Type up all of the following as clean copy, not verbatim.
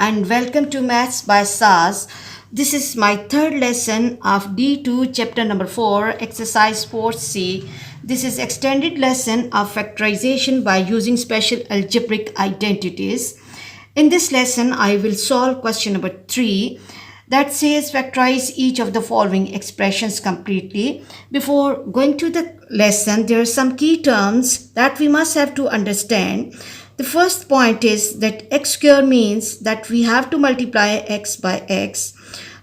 and welcome to Maths by SAS. This is my third lesson of D2 chapter number 4 exercise 4C. This is extended lesson of factorization by using special algebraic identities. In this lesson I will solve question number 3 that says factorize each of the following expressions completely. Before going to the lesson, there are some key terms that we must have to understand. The first point is that x square means that we have to multiply x by x.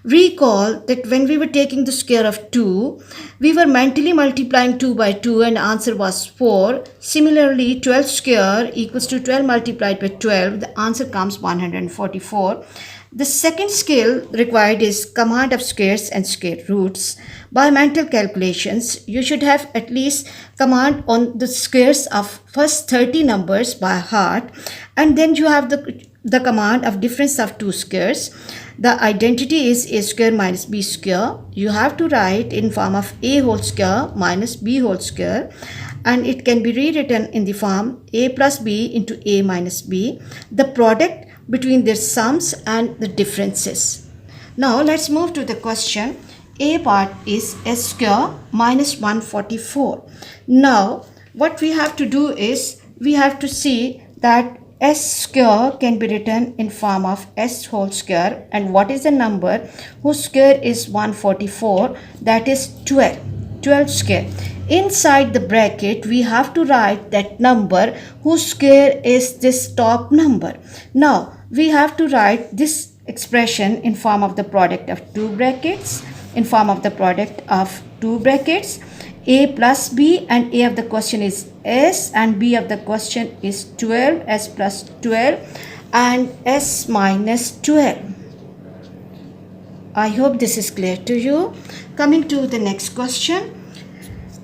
Recall that when we were taking the square of 2, we were mentally multiplying 2 by 2 and answer was 4. Similarly, 12 square equals to 12 multiplied by 12. The answer comes 144. The second skill required is command of squares and square roots. By mental calculations, you should have at least command on the squares of first 30 numbers by heart, and then you have the command of difference of two squares. The identity is a square minus b square. You have to write in form of a whole square minus b whole square, and it can be rewritten in the form a plus b into a minus b. The product between their sums and the differences. Now let's move to the question. A part is s square minus 144. Now what we have to do is we have to see that s square can be written in form of s whole square, and what is the number whose square is 144? That is 12 square. Inside the bracket we have to write that number whose square is this top number. Now we have to write this expression in form of the product of two brackets, a plus b, and a of the question is s and b of the question is 12, s plus 12 and s minus 12. I hope this is clear to you. Coming to the next question,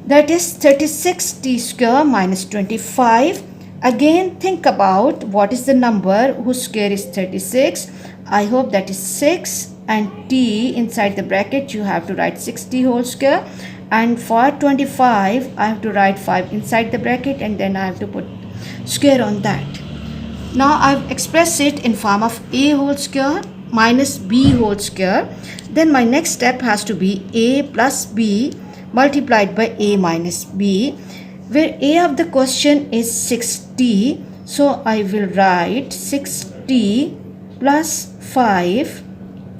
that is 36t square minus 25. Again, think about what is the number whose square is 36. I hope that is 6, and t inside the bracket you have to write 60 whole square, and for 25 I have to write 5 inside the bracket, and then I have to put square on that. Now I've expressed it in form of a whole square minus b whole square. Then my next step has to be a plus b multiplied by a minus b, where a of the question is 60. So I will write 60 plus 5,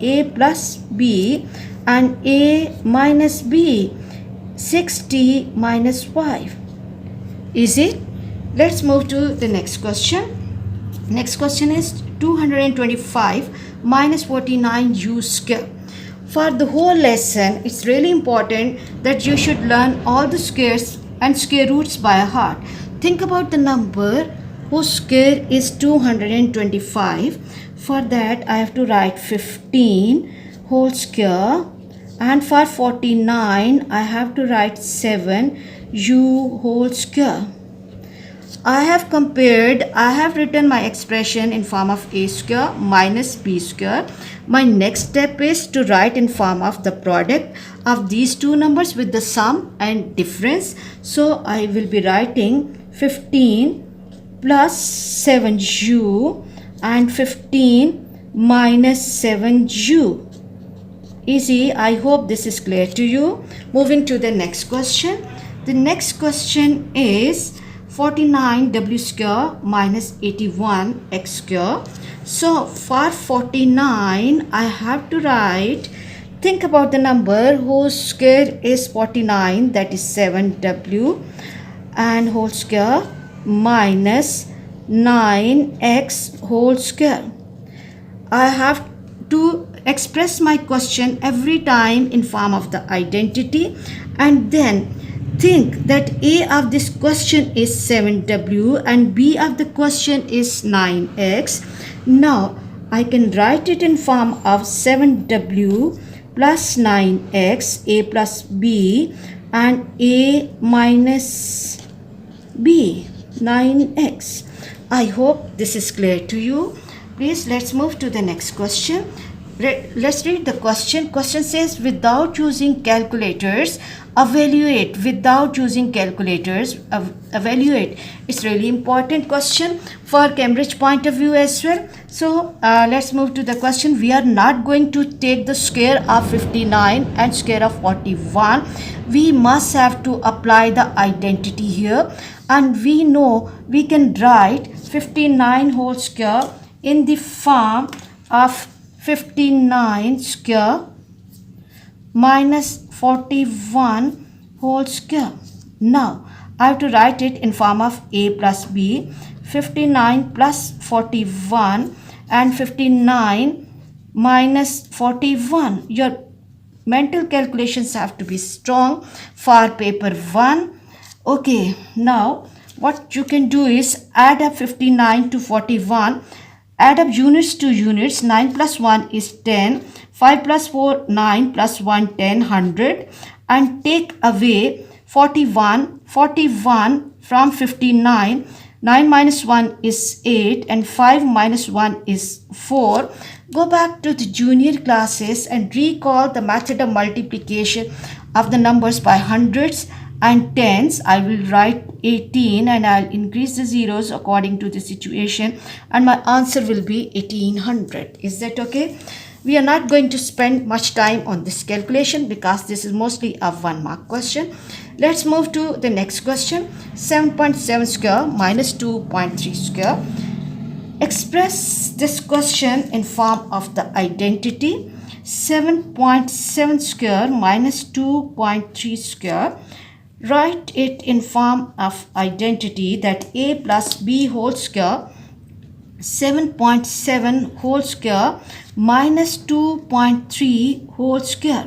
a plus b, and a minus b, 60 minus 5. Is it? Let's move to the next question. Next question is 225 minus 49 u square. For the whole lesson, it's really important that you should learn all the squares and square roots by heart. Think about the number whose square is 225. For that, I have to write 15 whole square, and for 49, I have to write 7 u whole square. I have written my expression in form of a square minus b square. My next step is to write in form of the product of these two numbers with the sum and difference. So I will be writing 15 plus 7u and 15 minus 7u. Easy. I hope this is clear to you. Moving to the next question. The next question is 49w square minus 81x square. So for 49 I have to write, think about the number whose square is 49, that is 7w, and whole square minus 9x whole square. I have to express my question every time in form of the identity, and then think that a of this question is 7w and b of the question is 9x. Now I can write it in form of 7w plus 9x, a plus b, and a minus b, 9x. I hope this is clear to you. Please let's move to the next question. Let's read the question. Question says, without using calculators, evaluate. Without using calculators, evaluate. It's really important question for Cambridge point of view as well. So let's move to the question. We are not going to take the square of 59 and square of 41. We must have to apply the identity here, and we know we can write 59 whole square in the form of 59 square minus 41 whole square. Now I have to write it in form of a plus b, 59 plus 41 and 59 minus 41. Your mental calculations have to be strong for paper 1. Okay, now what you can do is add up 59 to 41. Add up units to units. 9 plus 1 is 10. 5 plus 4, 9 plus 1, 10, 100. And take away 41. 41 from 59. 9 minus 1 is 8 and 5 minus 1 is 4. Go back to the junior classes and recall the method of multiplication of the numbers by hundreds and tens. I will write 18 and I'll increase the zeros according to the situation, and my answer will be 1800. Is that okay? We are not going to spend much time on this calculation because this is mostly a 1 mark question. Let's move to the next question. 7.7 square minus 2.3 square. Express this question in form of the identity. 7.7 square minus 2.3 square. Write it in form of identity, that a plus b whole square, 7.7 whole square minus 2.3 whole square.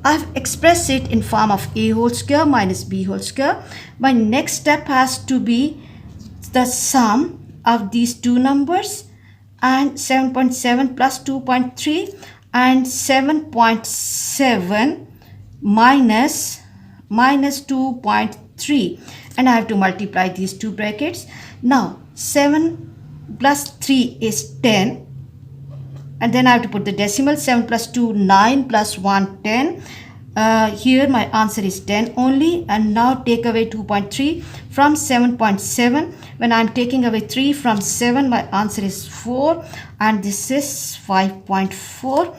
I've expressed it in form of a whole square minus b whole square. My next step has to be the sum of these two numbers, and 7.7 plus 2.3 and 7.7 minus 2.3, and I have to multiply these two brackets. Now 7 plus 3 is 10, and then I have to put the decimal. 7 plus 2, 9 plus 1, 10. Here my answer is 10 only. And now take away 2.3 from 7.7. When I am taking away 3 from 7, my answer is 4, and this is 5.4.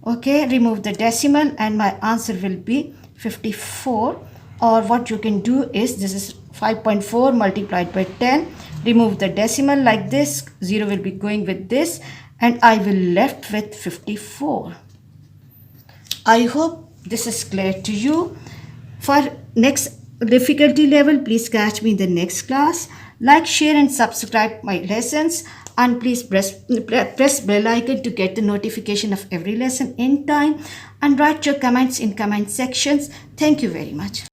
Okay, remove the decimal and my answer will be 54. Or what you can do is, this is 5.4 multiplied by 10. Remove the decimal like this. 0 will be going with this, and I will left with 54. I hope this is clear to you. For next difficulty level, please catch me in the next class. Like, share and subscribe my lessons, and please press bell icon to get the notification of every lesson in time, and write your comments in comment sections. Thank you very much.